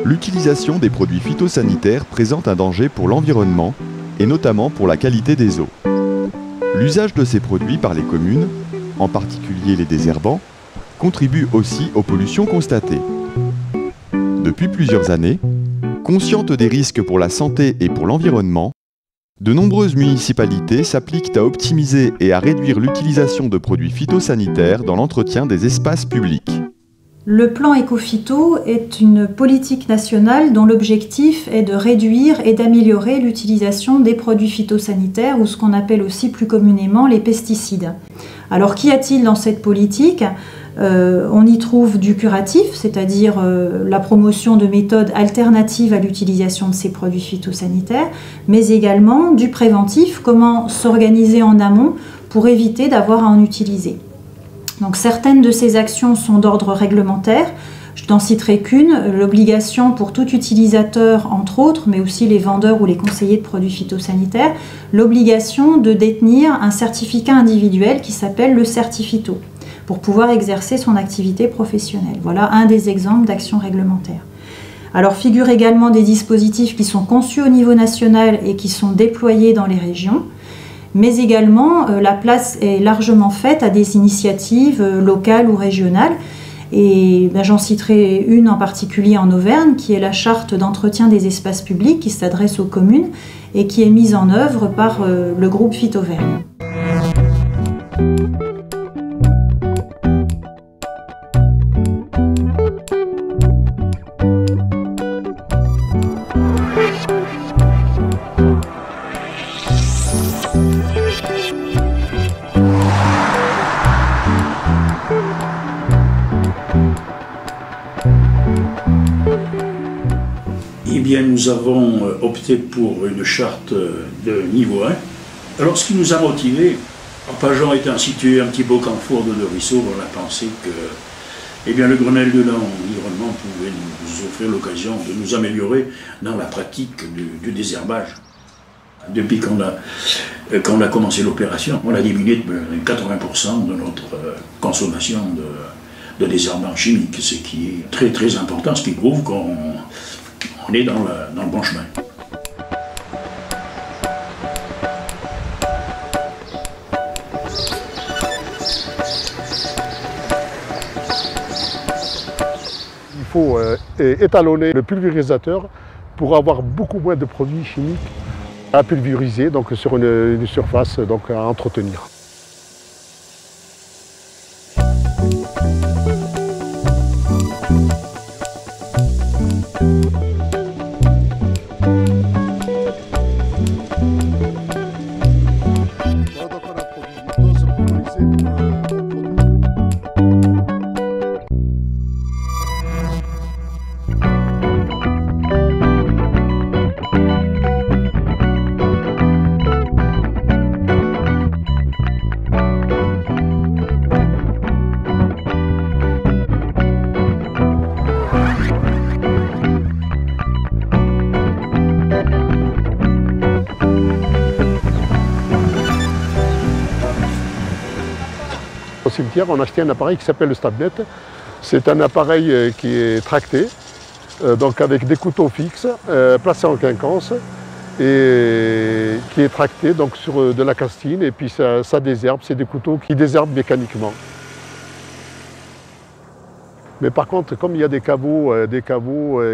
L'utilisation des produits phytosanitaires présente un danger pour l'environnement et notamment pour la qualité des eaux. L'usage de ces produits par les communes, en particulier les désherbants, contribue aussi aux pollutions constatées. Depuis plusieurs années, conscientes des risques pour la santé et pour l'environnement, de nombreuses municipalités s'appliquent à optimiser et à réduire l'utilisation de produits phytosanitaires dans l'entretien des espaces publics. Le plan Éco-Phyto est une politique nationale dont l'objectif est de réduire et d'améliorer l'utilisation des produits phytosanitaires ou ce qu'on appelle aussi plus communément les pesticides. Alors qu'y a-t-il dans cette politique ? On y trouve du curatif, c'est-à-dire la promotion de méthodes alternatives à l'utilisation de ces produits phytosanitaires, mais également du préventif, comment s'organiser en amont pour éviter d'avoir à en utiliser. Donc certaines de ces actions sont d'ordre réglementaire. Je n'en citerai qu'une, l'obligation pour tout utilisateur, entre autres, mais aussi les vendeurs ou les conseillers de produits phytosanitaires, l'obligation de détenir un certificat individuel qui s'appelle le Certifito, pour pouvoir exercer son activité professionnelle. Voilà un des exemples d'actions réglementaires. Alors figurent également des dispositifs qui sont conçus au niveau national et qui sont déployés dans les régions, mais également la place est largement faite à des initiatives locales ou régionales. Et j'en citerai une en particulier en Auvergne, qui est la charte d'entretien des espaces publics qui s'adresse aux communes et qui est mise en œuvre par le groupe Phyt-Auvergne. Eh bien, nous avons opté pour une charte de niveau 1. Alors, ce qui nous a motivés, Arpajon étant situé un petit peu au carrefour de deux ruisseaux, on a pensé que eh bien, le Grenelle de l'environnement pouvait nous offrir l'occasion de nous améliorer dans la pratique du désherbage. Depuis qu'on a commencé l'opération, on a diminué de 80% de notre consommation de désherbants chimiques, ce qui est très très important, ce qui prouve qu'on est dans le bon chemin. Il faut étalonner le pulvérisateur pour avoir beaucoup moins de produits chimiques à pulvériser donc sur une surface donc à entretenir. Au cimetière, on a acheté un appareil qui s'appelle le Stabnet. C'est un appareil qui est tracté, donc avec des couteaux fixes, placés en quinconce, et qui est tracté donc sur de la castine, et puis ça désherbe. C'est des couteaux qui désherbent mécaniquement. Mais par contre, comme il y a des caveaux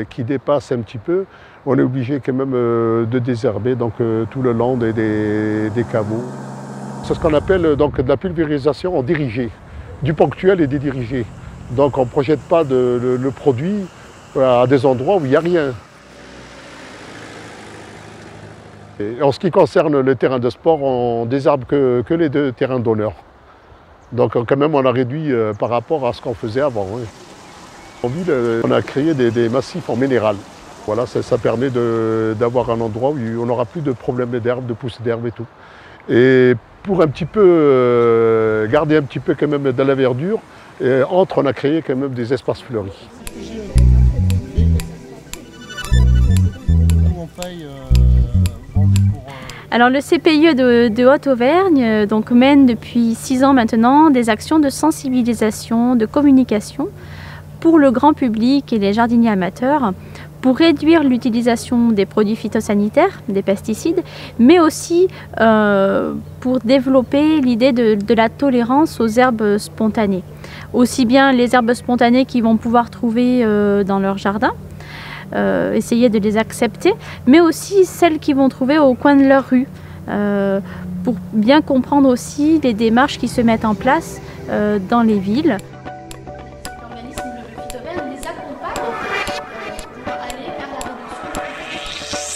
qui dépassent un petit peu, on est obligé quand même de désherber donc, tout le long des caveaux. C'est ce qu'on appelle donc de la pulvérisation en dirigé, du ponctuel et des dirigés. Donc on ne projette pas le produit à des endroits où il n'y a rien. Et en ce qui concerne les terrains de sport, on désherbe que les deux terrains d'honneur. Donc quand même on a réduit par rapport à ce qu'on faisait avant. Oui. En ville, on a créé des massifs en minéral. Voilà, ça permet d'avoir un endroit où on n'aura plus de problèmes d'herbe, de pousses d'herbe et tout. Et pour un petit peu garder un petit peu quand même de la verdure, on a créé quand même des espaces fleuris. Alors le CPIE de Haute-Auvergne mène depuis 6 ans maintenant des actions de sensibilisation, de communication pour le grand public et les jardiniers amateurs, pour réduire l'utilisation des produits phytosanitaires, des pesticides, mais aussi pour développer l'idée de la tolérance aux herbes spontanées. Aussi bien les herbes spontanées qu'ils vont pouvoir trouver dans leur jardin, essayer de les accepter, mais aussi celles qu'ils vont trouver au coin de leur rue, pour bien comprendre aussi les démarches qui se mettent en place dans les villes. L'organisme Le Phyto Vert les accompagne pour aller vers la réduction.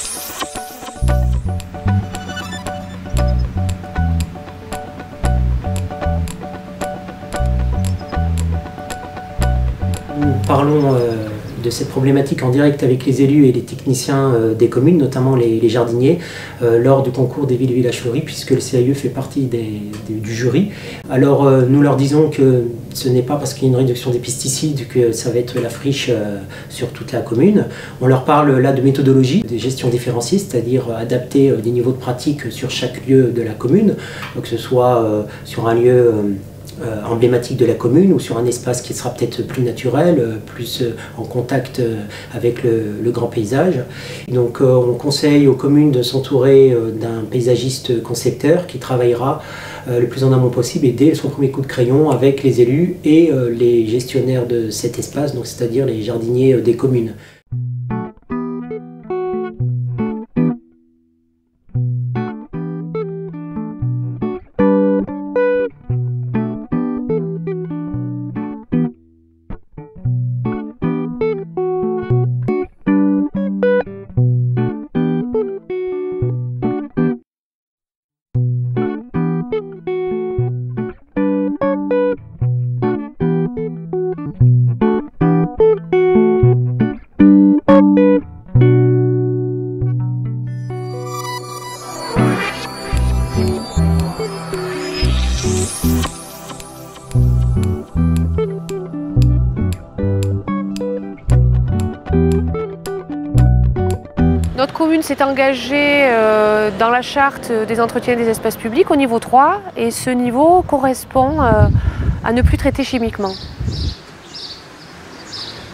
Nous parlons de cette problématique en direct avec les élus et les techniciens des communes, notamment les jardiniers, lors du concours des villes et villages fleuris, puisque le CAIE fait partie du jury. Alors nous leur disons que ce n'est pas parce qu'il y a une réduction des pesticides que ça va être la friche sur toute la commune. On leur parle là de méthodologie, de gestion différenciée, c'est-à-dire adapter des niveaux de pratique sur chaque lieu de la commune, que ce soit sur un lieu emblématique de la commune ou sur un espace qui sera peut-être plus naturel, plus en contact avec le grand paysage. Donc on conseille aux communes de s'entourer d'un paysagiste concepteur qui travaillera le plus en amont possible et dès son premier coup de crayon avec les élus et les gestionnaires de cet espace, donc c'est-à-dire les jardiniers des communes. Notre commune s'est engagée dans la charte des entretiens des espaces publics au niveau 3 et ce niveau correspond à ne plus traiter chimiquement.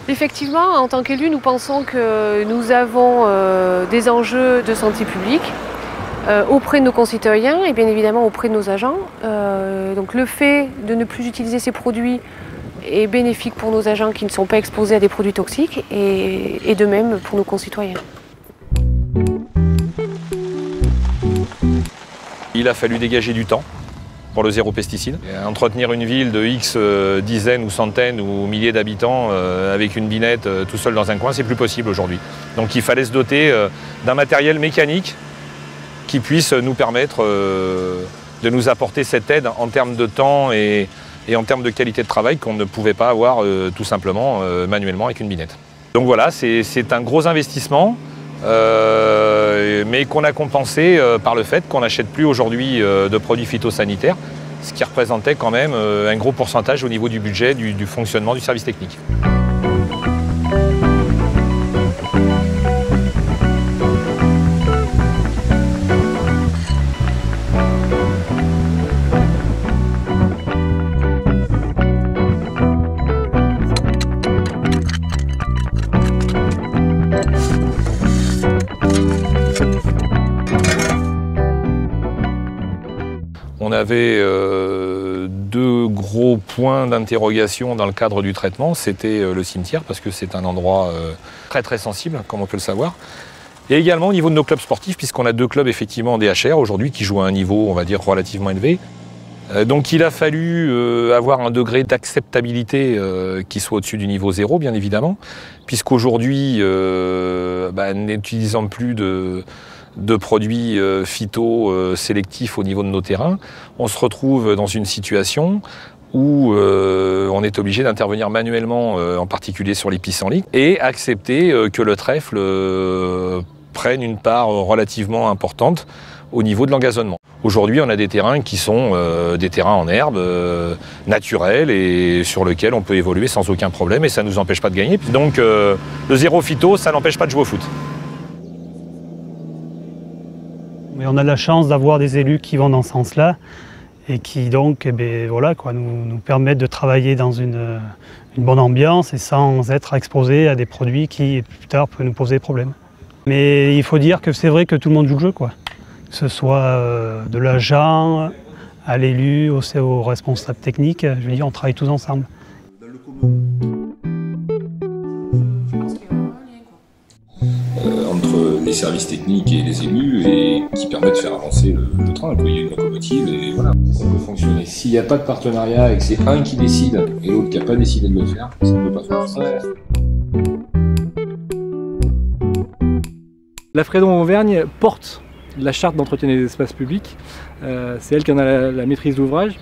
Effectivement, en tant qu'élus, nous pensons que nous avons des enjeux de santé publique auprès de nos concitoyens et bien évidemment auprès de nos agents. Donc le fait de ne plus utiliser ces produits est bénéfique pour nos agents qui ne sont pas exposés à des produits toxiques et de même pour nos concitoyens. Il a fallu dégager du temps pour le zéro pesticide. Entretenir une ville de X dizaines ou centaines ou milliers d'habitants avec une binette tout seul dans un coin, c'est plus possible aujourd'hui. Donc il fallait se doter d'un matériel mécanique qui puisse nous permettre de nous apporter cette aide en termes de temps et en termes de qualité de travail qu'on ne pouvait pas avoir tout simplement manuellement avec une binette. Donc voilà, c'est un gros investissement. Mais qu'on a compensé par le fait qu'on n'achète plus aujourd'hui de produits phytosanitaires, ce qui représentait quand même un gros pourcentage au niveau du budget du fonctionnement du service technique. On avait deux gros points d'interrogation dans le cadre du traitement. C'était le cimetière, parce que c'est un endroit très très sensible, comme on peut le savoir. Et également au niveau de nos clubs sportifs, puisqu'on a deux clubs effectivement en DHR aujourd'hui qui jouent à un niveau, on va dire, relativement élevé. Donc il a fallu avoir un degré d'acceptabilité qui soit au-dessus du niveau 0, bien évidemment, puisqu'aujourd'hui, n'utilisant plus de produits phyto sélectifs au niveau de nos terrains, on se retrouve dans une situation où on est obligé d'intervenir manuellement, en particulier sur les pissenlits, et accepter que le trèfle prenne une part relativement importante au niveau de l'engazonnement. Aujourd'hui, on a des terrains qui sont des terrains en herbe, naturels, et sur lesquels on peut évoluer sans aucun problème, et ça ne nous empêche pas de gagner. Donc le zéro phyto, ça n'empêche pas de jouer au foot. Mais on a la chance d'avoir des élus qui vont dans ce sens-là et qui donc nous permettent de travailler dans une bonne ambiance et sans être exposés à des produits qui plus tard peuvent nous poser des problèmes. Mais il faut dire que c'est vrai que tout le monde joue le jeu, quoi. Que ce soit de l'agent à l'élu, aux responsables techniques, je veux dire, on travaille tous ensemble. Entre les services techniques et les élus et qui permettent de faire avancer le train. Il y a une locomotive et voilà, ça peut fonctionner. S'il n'y a pas de partenariat et que c'est un qui décide et l'autre qui n'a pas décidé de le faire, ça ne peut pas fonctionner. La Frédon Auvergne porte la charte d'entretien des espaces publics. C'est elle qui en a la maîtrise d'ouvrage.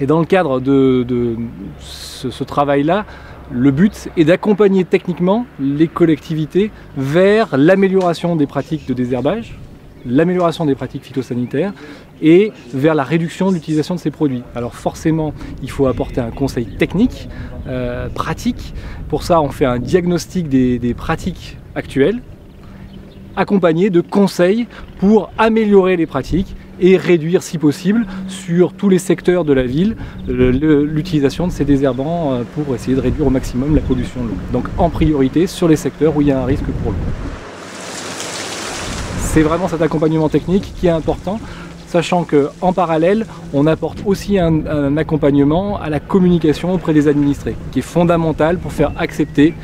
Et dans le cadre de ce travail-là, le but est d'accompagner techniquement les collectivités vers l'amélioration des pratiques de désherbage, l'amélioration des pratiques phytosanitaires et vers la réduction de l'utilisation de ces produits. Alors forcément, il faut apporter un conseil technique, pratique. Pour ça, on fait un diagnostic des pratiques actuelles, accompagné de conseils pour améliorer les pratiques et réduire, si possible, sur tous les secteurs de la ville, l'utilisation de ces désherbants pour essayer de réduire au maximum la pollution de l'eau. Donc en priorité sur les secteurs où il y a un risque pour l'eau. C'est vraiment cet accompagnement technique qui est important, sachant qu'en parallèle, on apporte aussi un accompagnement à la communication auprès des administrés, qui est fondamental pour faire accepter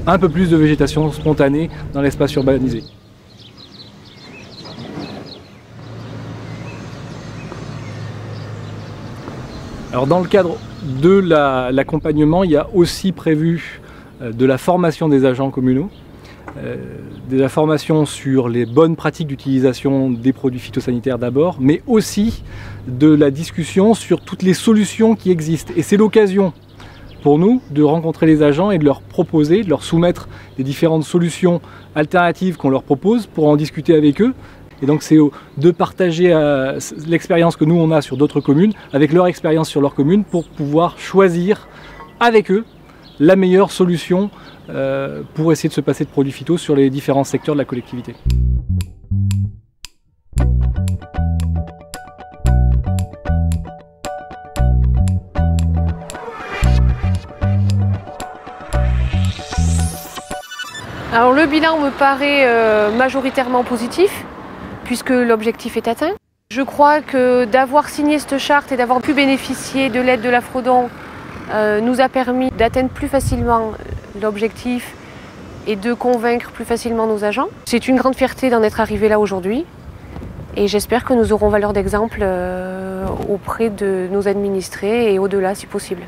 un peu plus de végétation spontanée dans l'espace urbanisé. Alors dans le cadre de l'accompagnement, il y a aussi prévu de la formation des agents communaux, de la formation sur les bonnes pratiques d'utilisation des produits phytosanitaires d'abord, mais aussi de la discussion sur toutes les solutions qui existent. Et c'est l'occasion pour nous de rencontrer les agents et de leur proposer, de leur soumettre les différentes solutions alternatives qu'on leur propose pour en discuter avec eux. Et donc c'est de partager l'expérience que nous on a sur d'autres communes avec leur expérience sur leur commune pour pouvoir choisir avec eux la meilleure solution pour essayer de se passer de produits phyto sur les différents secteurs de la collectivité. Alors le bilan me paraît majoritairement positif, puisque l'objectif est atteint. Je crois que d'avoir signé cette charte et d'avoir pu bénéficier de l'aide de la Fredon nous a permis d'atteindre plus facilement l'objectif et de convaincre plus facilement nos agents. C'est une grande fierté d'en être arrivé là aujourd'hui et j'espère que nous aurons valeur d'exemple auprès de nos administrés et au-delà si possible.